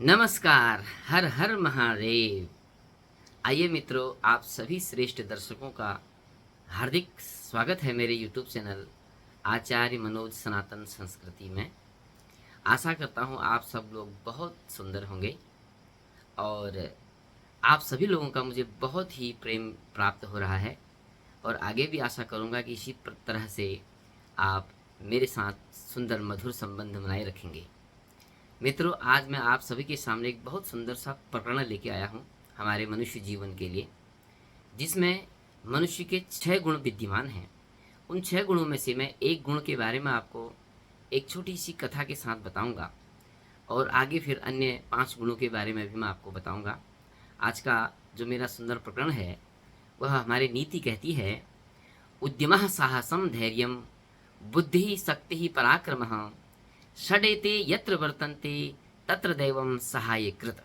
नमस्कार। हर हर महादेव। आइए मित्रों, आप सभी श्रेष्ठ दर्शकों का हार्दिक स्वागत है मेरे यूट्यूब चैनल आचार्य मनोज सनातन संस्कृति में। आशा करता हूँ आप सब लोग बहुत सुंदर होंगे और आप सभी लोगों का मुझे बहुत ही प्रेम प्राप्त हो रहा है और आगे भी आशा करूँगा कि इसी तरह से आप मेरे साथ सुंदर मधुर संबंध बनाए रखेंगे। मित्रों, आज मैं आप सभी के सामने एक बहुत सुंदर सा प्रकरण लेके आया हूँ हमारे मनुष्य जीवन के लिए, जिसमें मनुष्य के 6 गुण विद्यमान हैं। उन 6 गुणों में से मैं एक गुण के बारे में आपको एक छोटी सी कथा के साथ बताऊंगा और आगे फिर अन्य 5 गुणों के बारे में भी मैं आपको बताऊंगा। आज का जो मेरा सुंदर प्रकरण है वह हमारी नीति कहती है, उद्यमः साहसम धैर्यम बुद्धि शक्ति पराक्रमः षडेते यत्र वर्तन्ते तत्र दैवम सहायकृत।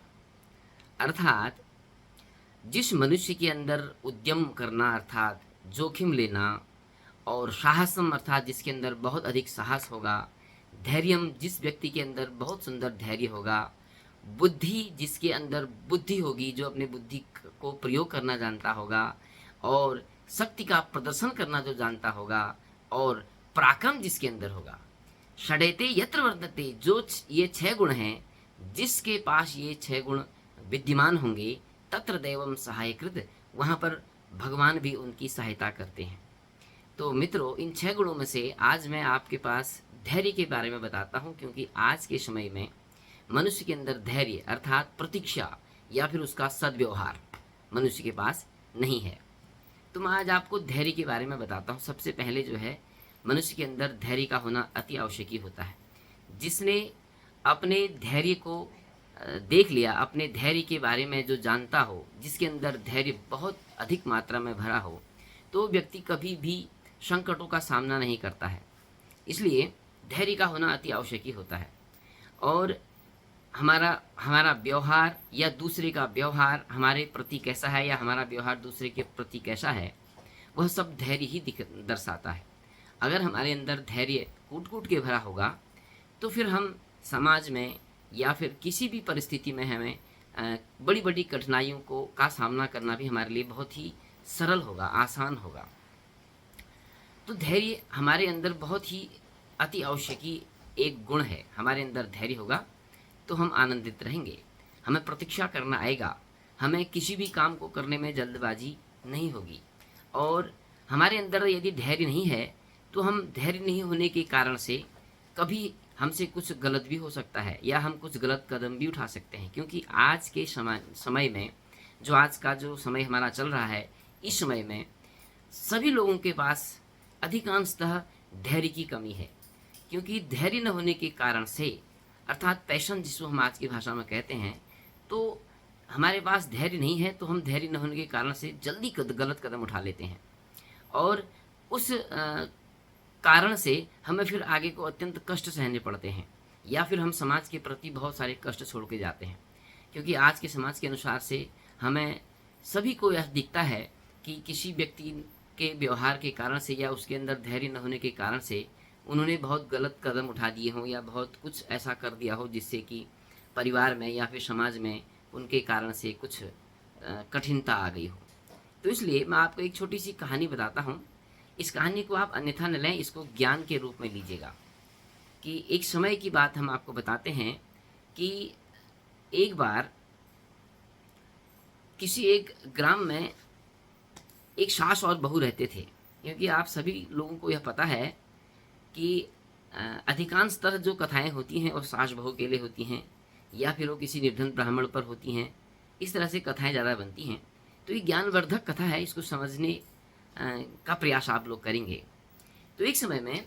अर्थात जिस मनुष्य के अंदर उद्यम करना अर्थात जोखिम लेना और साहसम अर्थात जिसके अंदर बहुत अधिक साहस होगा, धैर्यम जिस व्यक्ति के अंदर बहुत सुंदर धैर्य होगा, बुद्धि जिसके अंदर बुद्धि होगी, जो अपने बुद्धि को प्रयोग करना जानता होगा, और शक्ति का प्रदर्शन करना जो जानता होगा, और पराक्रम जिसके अंदर होगा, षडेते यत्र वर्तते, जो ये 6 गुण हैं, जिसके पास ये 6 गुण विद्यमान होंगे, तत्र दैवम सहायकृत, वहाँ पर भगवान भी उनकी सहायता करते हैं। तो मित्रों, इन 6 गुणों में से आज मैं आपके पास धैर्य के बारे में बताता हूँ, क्योंकि आज के समय में मनुष्य के अंदर धैर्य अर्थात प्रतीक्षा या फिर उसका सद्व्यवहार मनुष्य के पास नहीं है। तो मैं आज आपको धैर्य के बारे में बताता हूँ। सबसे पहले जो है, मनुष्य के अंदर धैर्य का होना अति आवश्यक ही होता है। जिसने अपने धैर्य को देख लिया, अपने धैर्य के बारे में जो जानता हो, जिसके अंदर धैर्य बहुत अधिक मात्रा में भरा हो, तो व्यक्ति कभी भी संकटों का सामना नहीं करता है। इसलिए धैर्य का होना अति आवश्यक ही होता है। और हमारा हमारा व्यवहार या दूसरे का व्यवहार हमारे प्रति कैसा है या हमारा व्यवहार दूसरे के प्रति कैसा है, वह सब धैर्य ही दर्शाता है। अगर हमारे अंदर धैर्य कूट कूट के भरा होगा, तो फिर हम समाज में या फिर किसी भी परिस्थिति में हमें बड़ी बड़ी कठिनाइयों का सामना करना भी हमारे लिए बहुत ही सरल होगा, आसान होगा। तो धैर्य हमारे अंदर बहुत ही अति आवश्यकी एक गुण है। हमारे अंदर धैर्य होगा तो हम आनंदित रहेंगे, हमें प्रतीक्षा करना आएगा, हमें किसी भी काम को करने में जल्दबाजी नहीं होगी। और हमारे अंदर यदि धैर्य नहीं है, तो हम धैर्य नहीं होने के कारण से कभी हमसे कुछ गलत भी हो सकता है या हम कुछ गलत कदम भी उठा सकते हैं। क्योंकि आज के समय में, जो आज का जो समय हमारा चल रहा है, इस समय में सभी लोगों के पास अधिकांशतः धैर्य की कमी है। क्योंकि धैर्य न होने के कारण से अर्थात पैशन जिसको हम आज की भाषा में कहते हैं, तो हमारे पास धैर्य नहीं है, तो हम धैर्य न होने के कारण से जल्दी गलत कदम उठा लेते हैं और उस कारण से हमें फिर आगे को अत्यंत कष्ट सहने पड़ते हैं या फिर हम समाज के प्रति बहुत सारे कष्ट छोड़ के जाते हैं। क्योंकि आज के समाज के अनुसार से हमें सभी को यह दिखता है कि किसी व्यक्ति के व्यवहार के कारण से या उसके अंदर धैर्य न होने के कारण से उन्होंने बहुत गलत कदम उठा दिए हों या बहुत कुछ ऐसा कर दिया हो जिससे कि परिवार में या फिर समाज में उनके कारण से कुछ कठिनता आ गई हो। तो इसलिए मैं आपको एक छोटी सी कहानी बताता हूँ। इस कहानी को आप अन्यथा न लें, इसको ज्ञान के रूप में लीजिएगा। कि एक समय की बात हम आपको बताते हैं कि एक बार किसी एक ग्राम में एक सास और बहू रहते थे। क्योंकि आप सभी लोगों को यह पता है कि अधिकांशतः जो कथाएं होती हैं वो सास बहू के लिए होती हैं या फिर वो किसी निर्धन ब्राह्मण पर होती हैं। इस तरह से कथाएं ज़्यादा बनती हैं। तो ये ज्ञानवर्धक कथा है, इसको समझने का प्रयास आप लोग करेंगे। तो एक समय में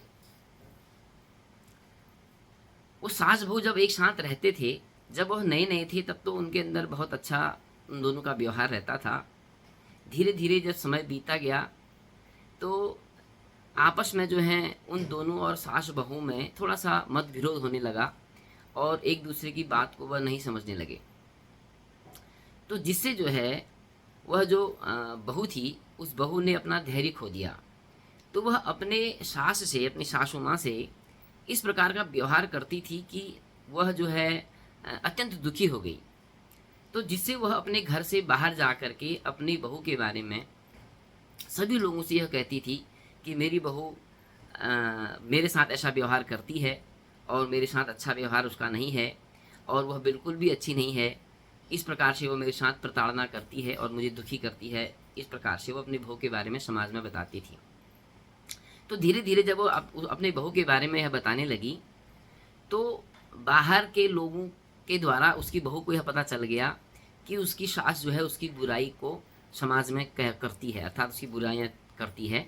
वो सास बहू जब एक साथ रहते थे, जब वह नए नए थे, तब तो उनके अंदर बहुत अच्छा उन दोनों का व्यवहार रहता था। धीरे धीरे जब समय बीता गया, तो आपस में जो है उन दोनों और सास बहू में थोड़ा सा मतविरोध होने लगा और एक दूसरे की बात को वह नहीं समझने लगे। तो जिससे जो है वह जो बहू थी, उस बहू ने अपना धैर्य खो दिया। तो वह अपने सास से, अपनी सासू माँ से इस प्रकार का व्यवहार करती थी कि वह जो है अत्यंत दुखी हो गई। तो जिससे वह अपने घर से बाहर जा कर के अपनी बहू के बारे में सभी लोगों से यह कहती थी कि मेरी बहू मेरे साथ ऐसा व्यवहार करती है और मेरे साथ अच्छा व्यवहार उसका नहीं है और वह बिल्कुल भी अच्छी नहीं है। इस प्रकार से वो मेरे साथ प्रताड़ना करती है और मुझे दुखी करती है। इस प्रकार से वो अपनी बहू के बारे में समाज में बताती थी। तो धीरे धीरे जब वो अपने बहू के बारे में यह बताने लगी तो बाहर के लोगों के द्वारा उसकी बहू को यह पता चल गया कि उसकी सास जो है उसकी बुराई को समाज में करती है, अर्थात उसकी बुराइयां करती है।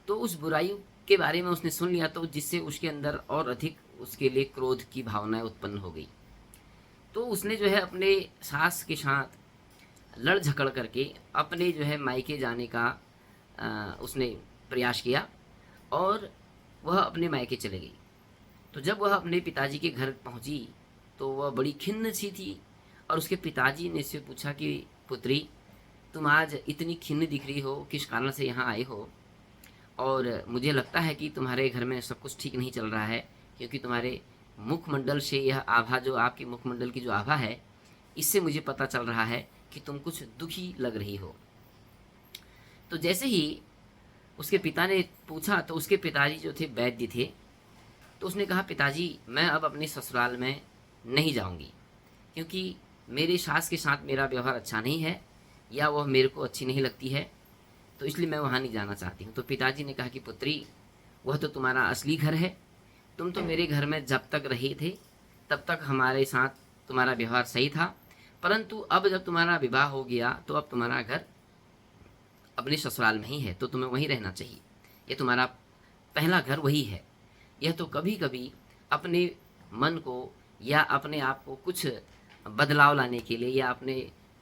तो उस बुराई के बारे में उसने सुन लिया, तो जिससे उसके अंदर और अधिक उसके लिए क्रोध की भावनाएं उत्पन्न हो गई। तो उसने जो है अपने सास के साथ लड़ झगड़ करके अपने जो है मायके जाने का उसने प्रयास किया और वह अपने मायके चले गई। तो जब वह अपने पिताजी के घर पहुंची तो वह बड़ी खिन्न सी थी और उसके पिताजी ने इससे पूछा कि पुत्री, तुम आज इतनी खिन्न दिख रही हो, किस कारण से यहाँ आए हो? और मुझे लगता है कि तुम्हारे घर में सब कुछ ठीक नहीं चल रहा है, क्योंकि तुम्हारे मुखमंडल से यह आभा, जो आपके मुखमंडल की जो आभा है, इससे मुझे पता चल रहा है कि तुम कुछ दुखी लग रही हो। तो जैसे ही उसके पिता ने पूछा तो उसके पिताजी जो थे वैद्य थे, तो उसने कहा पिताजी, मैं अब अपने ससुराल में नहीं जाऊंगी, क्योंकि मेरे सास के साथ मेरा व्यवहार अच्छा नहीं है या वह मेरे को अच्छी नहीं लगती है, तो इसलिए मैं वहाँ नहीं जाना चाहती हूँ। तो पिताजी ने कहा कि पुत्री, वह तो तुम्हारा असली घर है, तुम तो मेरे घर में जब तक रहे थे तब तक हमारे साथ तुम्हारा व्यवहार सही था, परंतु अब जब तुम्हारा विवाह हो गया तो अब तुम्हारा घर अपने ससुराल में ही है, तो तुम्हें वहीं रहना चाहिए। ये तुम्हारा पहला घर वही है। यह तो कभी कभी अपने मन को या अपने आप को कुछ बदलाव लाने के लिए या अपने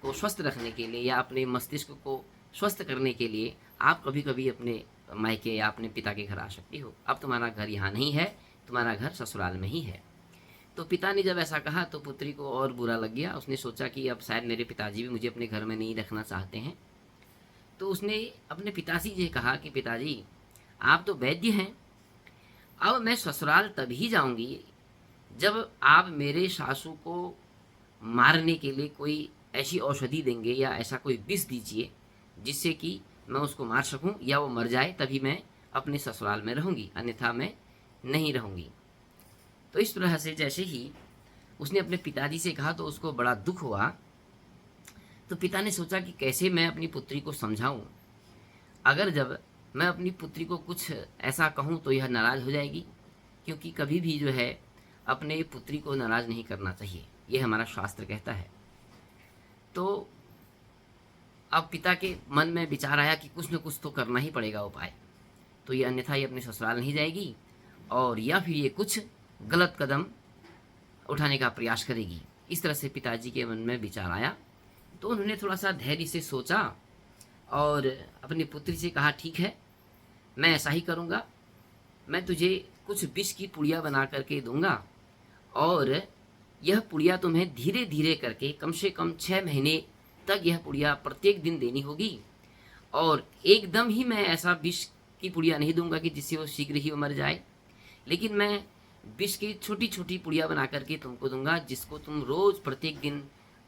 को स्वस्थ रखने के लिए या अपने मस्तिष्क को स्वस्थ करने के लिए आप कभी कभी अपने मायके या अपने पिता के घर आ सकती हो। अब तुम्हारा घर यहाँ नहीं है, तुम्हारा घर ससुराल में ही है। तो पिता ने जब ऐसा कहा तो पुत्री को और बुरा लग गया। उसने सोचा कि अब शायद मेरे पिताजी भी मुझे अपने घर में नहीं रखना चाहते हैं। तो उसने अपने पिताजी से कहा कि पिताजी, आप तो वैद्य हैं, अब मैं ससुराल तभी जाऊंगी जब आप मेरे सासू को मारने के लिए कोई ऐसी औषधि देंगे या ऐसा कोई विष दीजिए जिससे कि मैं उसको मार सकूं या वो मर जाए, तभी मैं अपने ससुराल में रहूंगी, अन्यथा मैं नहीं रहूंगी। तो इस तरह से जैसे ही उसने अपने पिताजी से कहा तो उसको बड़ा दुख हुआ। तो पिता ने सोचा कि कैसे मैं अपनी पुत्री को समझाऊं। अगर जब मैं अपनी पुत्री को कुछ ऐसा कहूं तो यह नाराज़ हो जाएगी, क्योंकि कभी भी जो है अपने पुत्री को नाराज़ नहीं करना चाहिए, यह हमारा शास्त्र कहता है। तो अब पिता के मन में विचार आया कि कुछ न कुछ तो करना ही पड़ेगा उपाय, तो ये अन्यथा ये अपने ससुराल नहीं जाएगी और या फिर ये कुछ गलत कदम उठाने का प्रयास करेगी। इस तरह से पिताजी के मन में विचार आया। तो उन्होंने थोड़ा सा धैर्य से सोचा और अपनी पुत्री से कहा, ठीक है, मैं ऐसा ही करूँगा, मैं तुझे कुछ विष की पुड़िया बना करके दूंगा और यह पुड़िया तुम्हें धीरे धीरे करके कम से कम 6 महीने तक यह पुड़िया प्रत्येक दिन देनी होगी। और एकदम ही मैं ऐसा विष की पुड़िया नहीं दूंगा कि जिससे वो शीघ्र ही वो मर जाए, लेकिन मैं विष की छोटी छोटी पुड़िया बना करके तुमको दूंगा, जिसको तुम रोज़ प्रत्येक दिन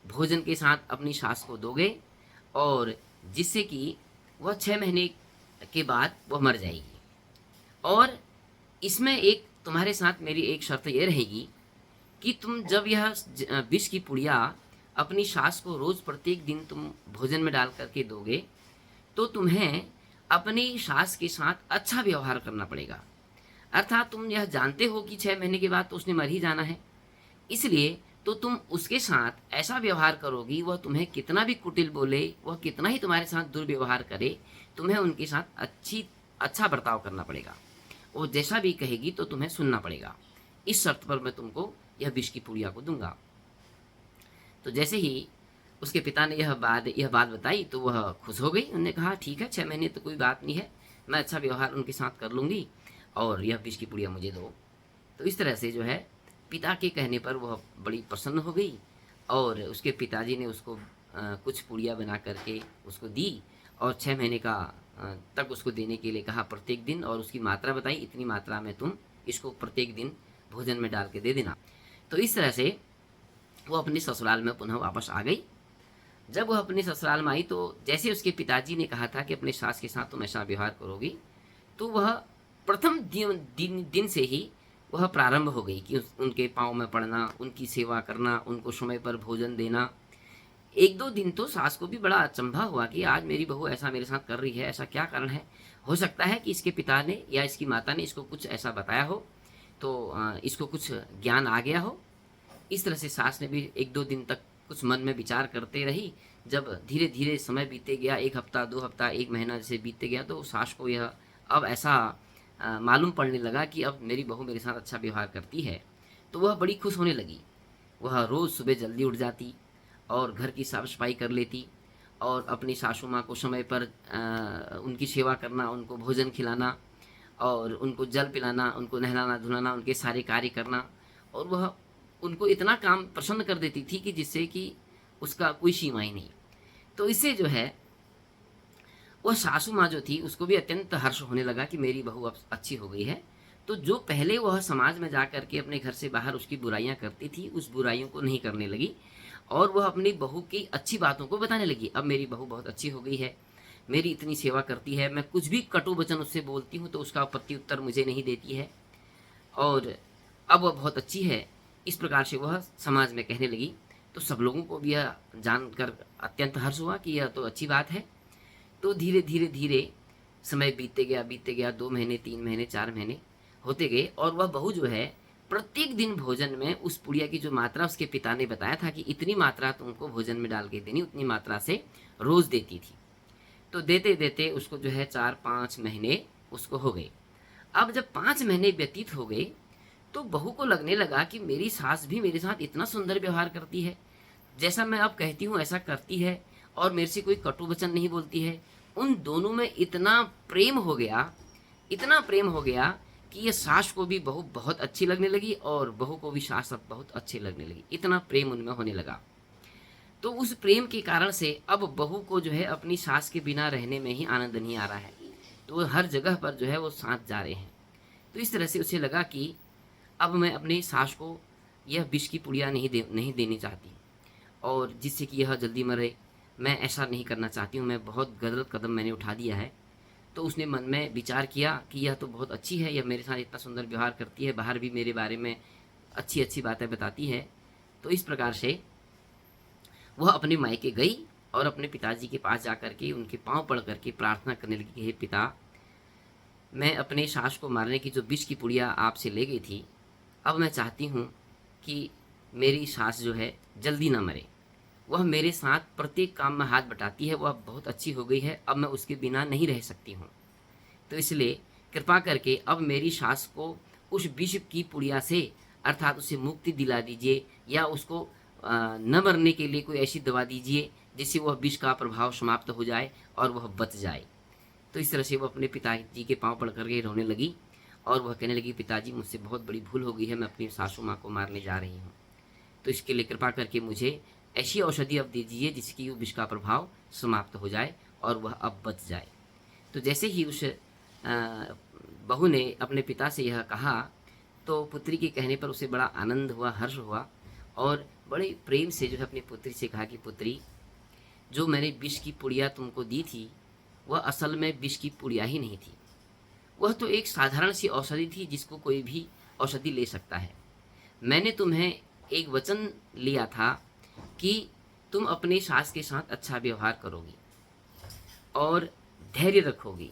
भोजन के साथ अपनी सास को दोगे और जिससे कि वह 6 महीने के बाद वह मर जाएगी। और इसमें एक तुम्हारे साथ मेरी एक शर्त यह रहेगी कि तुम जब यह विष की पुड़िया अपनी सास को रोज़ प्रत्येक दिन तुम भोजन में डाल करके दोगे तो तुम्हें अपनी सास के साथ अच्छा व्यवहार करना पड़ेगा। अर्थात तुम यह जानते हो कि 6 महीने के बाद तो उसने मर ही जाना है, इसलिए तो तुम उसके साथ ऐसा व्यवहार करोगी, वह तुम्हें कितना भी कुटिल बोले, वह कितना ही तुम्हारे साथ दुर्व्यवहार करे, तुम्हें उनके साथ अच्छा बर्ताव करना पड़ेगा। वो जैसा भी कहेगी तो तुम्हें सुनना पड़ेगा। इस शर्त पर मैं तुमको यह विष की पुड़िया को दूंगा। तो जैसे ही उसके पिता ने यह बात बताई तो वह खुश हो गई। उन्होंने कहा, ठीक है, 6 महीने तो कोई बात नहीं है, मैं अच्छा व्यवहार उनके साथ कर लूँगी और यह विष की पुड़िया मुझे दो। तो इस तरह से जो है पिता के कहने पर वह बड़ी प्रसन्न हो गई और उसके पिताजी ने उसको कुछ पुड़िया बना करके उसको दी और 6 महीने का तक उसको देने के लिए कहा प्रत्येक दिन, और उसकी मात्रा बताई, इतनी मात्रा में तुम इसको प्रत्येक दिन भोजन में डाल के दे देना। तो इस तरह से वो अपने ससुराल में पुनः वापस आ गई। जब वह अपने ससुराल में आई तो जैसे उसके पिताजी ने कहा था कि अपने सास के साथ तुम ऐसा व्यवहार करोगी, तो वह प्रथम दिन से ही वह प्रारंभ हो गई कि उनके पाँव में पड़ना, उनकी सेवा करना, उनको समय पर भोजन देना। 1-2 दिन तो सास को भी बड़ा अचंभा हुआ कि आज मेरी बहू ऐसा मेरे साथ कर रही है, ऐसा क्या कारण है? हो सकता है कि इसके पिता ने या इसकी माता ने इसको कुछ ऐसा बताया हो, तो इसको कुछ ज्ञान आ गया हो। इस तरह से सास ने भी 1-2 दिन तक कुछ मन में विचार करते रही। जब धीरे-धीरे समय बीते गया, 1 हफ्ता, 2 हफ्ता, 1 महीना जैसे बीतते गया, तो सास को यह अब ऐसा मालूम पड़ने लगा कि अब मेरी बहू मेरे साथ अच्छा व्यवहार करती है, तो वह बड़ी खुश होने लगी। वह रोज़ सुबह जल्दी उठ जाती और घर की साफ-सफाई कर लेती और अपनी सासू माँ को समय पर उनकी सेवा करना, उनको भोजन खिलाना और उनको जल पिलाना, उनको नहलाना-धुलाना, उनके सारे कार्य करना, और वह उनको इतना काम प्रसन्न कर देती थी कि जिससे कि उसका कोई सीमा ही नहीं। तो इससे जो है, वह सासू माँ जो थी उसको भी अत्यंत हर्ष होने लगा कि मेरी बहू अब अच्छी हो गई है। तो जो पहले वह समाज में जा कर के अपने घर से बाहर उसकी बुराइयाँ करती थी, उस बुराइयों को नहीं करने लगी और वह अपनी बहू की अच्छी बातों को बताने लगी। अब मेरी बहू बहुत अच्छी हो गई है, मेरी इतनी सेवा करती है, मैं कुछ भी कटु वचन उससे बोलती हूँ तो उसका प्रत्युत्तर मुझे नहीं देती है और अब वह बहुत अच्छी है। इस प्रकार से वह समाज में कहने लगी। तो सब लोगों को भी यह जानकर अत्यंत हर्ष हुआ कि यह तो अच्छी बात है। तो धीरे-धीरे समय बीतते गया 2 महीने, 3 महीने, 4 महीने होते गए और वह बहू जो है प्रत्येक दिन भोजन में उस पुड़िया की जो मात्रा उसके पिता ने बताया था कि इतनी मात्रा तुमको भोजन में डाल के देनी, उतनी मात्रा से रोज़ देती थी। तो देते-देते उसको जो है 4-5 महीने उसको हो गए। अब जब 5 महीने व्यतीत हो गए, तो बहू को लगने लगा कि मेरी सास भी मेरे साथ इतना सुंदर व्यवहार करती है, जैसा मैं अब कहती हूँ ऐसा करती है और मेरे से कोई कटु वचन नहीं बोलती है। उन दोनों में इतना प्रेम हो गया, इतना प्रेम हो गया कि ये सास को भी बहू बहुत अच्छी लगने लगी और बहू को भी सास अब बहुत अच्छी लगने लगी। इतना प्रेम उनमें होने लगा। तो उस प्रेम के कारण से अब बहू को जो है अपनी सास के बिना रहने में ही आनंद नहीं आ रहा है। तो वो हर जगह पर जो है वो साथ जा रहे हैं। तो इस तरह से उसे लगा कि अब मैं अपनी सास को यह विष की पुड़िया नहीं देनी चाहती और जिससे कि यह जल्दी मरे। मैं ऐसा नहीं करना चाहती हूँ, मैं बहुत गलत कदम मैंने उठा दिया है। तो उसने मन में विचार किया कि यह तो बहुत अच्छी है, यह मेरे साथ इतना सुंदर व्यवहार करती है, बाहर भी मेरे बारे में अच्छी-अच्छी बातें बताती है। तो इस प्रकार से वह अपने मायके गई और अपने पिताजी के पास जाकर के उनके पाँव पड़ कर के प्रार्थना करने लगी कि हे पिता, मैं अपने सास को मारने की जो विष की पुड़िया आपसे ले गई थी, अब मैं चाहती हूँ कि मेरी सास जो है जल्दी ना मरे। वह मेरे साथ प्रत्येक काम में हाथ बटाती है, वह बहुत अच्छी हो गई है, अब मैं उसके बिना नहीं रह सकती हूँ। तो इसलिए कृपा करके अब मेरी सास को उस विष की पुड़िया से अर्थात उसे मुक्ति दिला दीजिए या उसको न मरने के लिए कोई ऐसी दवा दीजिए जिससे वह विष का प्रभाव समाप्त हो जाए और वह बच जाए। तो इस तरह से वह अपने पिताजी के पाँव पड़ करके रोने लगी और वह कहने लगी, पिताजी मुझसे बहुत बड़ी भूल हो गई है, मैं अपनी सासू माँ को मारने जा रही हूँ। तो इसके लिए कृपा करके मुझे ऐसी औषधि अब दीजिए जिसकी विष का प्रभाव समाप्त हो जाए और वह अब बच जाए। तो जैसे ही उस बहू ने अपने पिता से यह कहा तो पुत्री के कहने पर उसे बड़ा आनंद हुआ, हर्ष हुआ और बड़े प्रेम से जो है अपनी पुत्री से कहा कि पुत्री, जो मैंने विष की पुड़िया तुमको दी थी वह असल में विष की पुड़िया ही नहीं थी, वह तो एक साधारण सी औषधि थी जिसको कोई भी औषधि ले सकता है। मैंने तुम्हें एक वचन लिया था कि तुम अपने सास के साथ अच्छा व्यवहार करोगी और धैर्य रखोगी,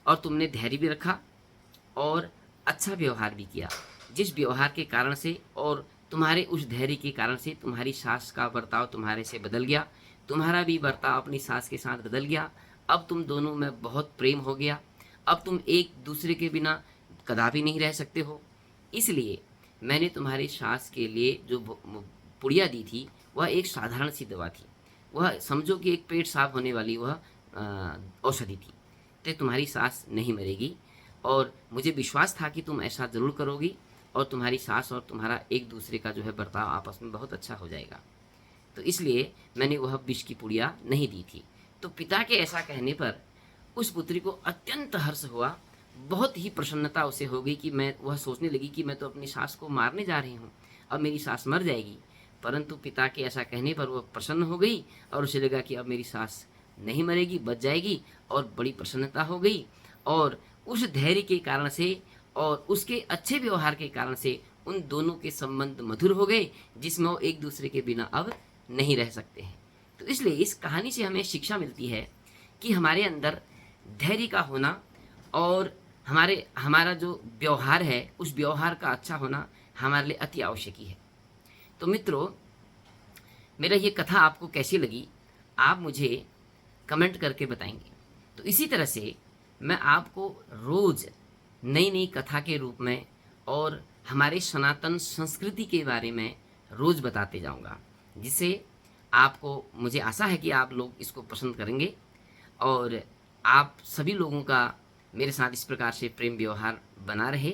और तुमने धैर्य भी रखा और अच्छा व्यवहार भी किया। जिस व्यवहार के कारण से और तुम्हारे उस धैर्य के कारण से तुम्हारी सास का बर्ताव तुम्हारे से बदल गया, तुम्हारा भी बर्ताव अपनी सास के साथ बदल गया। अब तुम दोनों में बहुत प्रेम हो गया, अब तुम एक दूसरे के बिना कदापि नहीं रह सकते हो। इसलिए मैंने तुम्हारी सास के लिए जो पुड़िया दी थी वह एक साधारण सी दवा थी, वह समझो कि एक पेट साफ होने वाली वह औषधि थी। तो तुम्हारी सास नहीं मरेगी और मुझे विश्वास था कि तुम ऐसा ज़रूर करोगी और तुम्हारी सास और तुम्हारा एक दूसरे का जो है बर्ताव आपस में बहुत अच्छा हो जाएगा। तो इसलिए मैंने वह विष की पुड़िया नहीं दी थी। तो पिता के ऐसा कहने पर उस पुत्री को अत्यंत हर्ष हुआ, बहुत ही प्रसन्नता उसे हो गई कि वह सोचने लगी कि मैं तो अपनी सास को मारने जा रही हूँ, अब मेरी सास मर जाएगी। परंतु पिता के ऐसा कहने पर वह प्रसन्न हो गई और उसे लगा कि अब मेरी सास नहीं मरेगी, बच जाएगी, और बड़ी प्रसन्नता हो गई। और उस धैर्य के कारण से और उसके अच्छे व्यवहार के कारण से उन दोनों के संबंध मधुर हो गए, जिसमें वो एक दूसरे के बिना अब नहीं रह सकते हैं। तो इसलिए इस कहानी से हमें शिक्षा मिलती है कि हमारे अंदर धैर्य का होना और हमारा जो व्यवहार है उस व्यवहार का अच्छा होना हमारे लिए अति आवश्यक ही है। तो मित्रों, मेरा ये कथा आपको कैसी लगी आप मुझे कमेंट करके बताएंगे। तो इसी तरह से मैं आपको रोज़ नई नई कथा के रूप में और हमारे सनातन संस्कृति के बारे में रोज़ बताते जाऊंगा, जिससे आपको, मुझे आशा है कि आप लोग इसको पसंद करेंगे और आप सभी लोगों का मेरे साथ इस प्रकार से प्रेम व्यवहार बना रहे।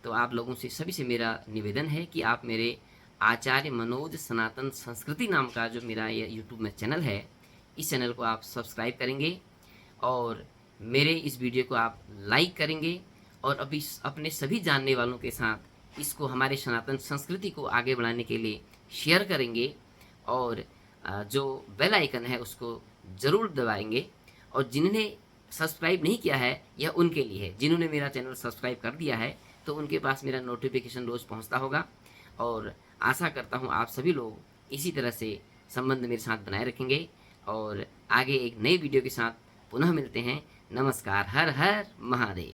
तो आप लोगों से सभी से मेरा निवेदन है कि आप मेरे आचार्य मनोज सनातन संस्कृति नाम का जो मेरा ये यूट्यूब में चैनल है, इस चैनल को आप सब्सक्राइब करेंगे और मेरे इस वीडियो को आप लाइक करेंगे और अभी अपने सभी जानने वालों के साथ इसको, हमारे सनातन संस्कृति को आगे बढ़ाने के लिए शेयर करेंगे और जो बेल आइकन है उसको ज़रूर दबाएंगे। और जिन्होंने सब्सक्राइब नहीं किया है यह उनके लिए है, जिन्होंने मेरा चैनल सब्सक्राइब कर दिया है तो उनके पास मेरा नोटिफिकेशन रोज़ पहुंचता होगा। और आशा करता हूं आप सभी लोग इसी तरह से संबंध मेरे साथ बनाए रखेंगे और आगे एक नई वीडियो के साथ पुनः मिलते हैं। नमस्कार। हर हर महादेव।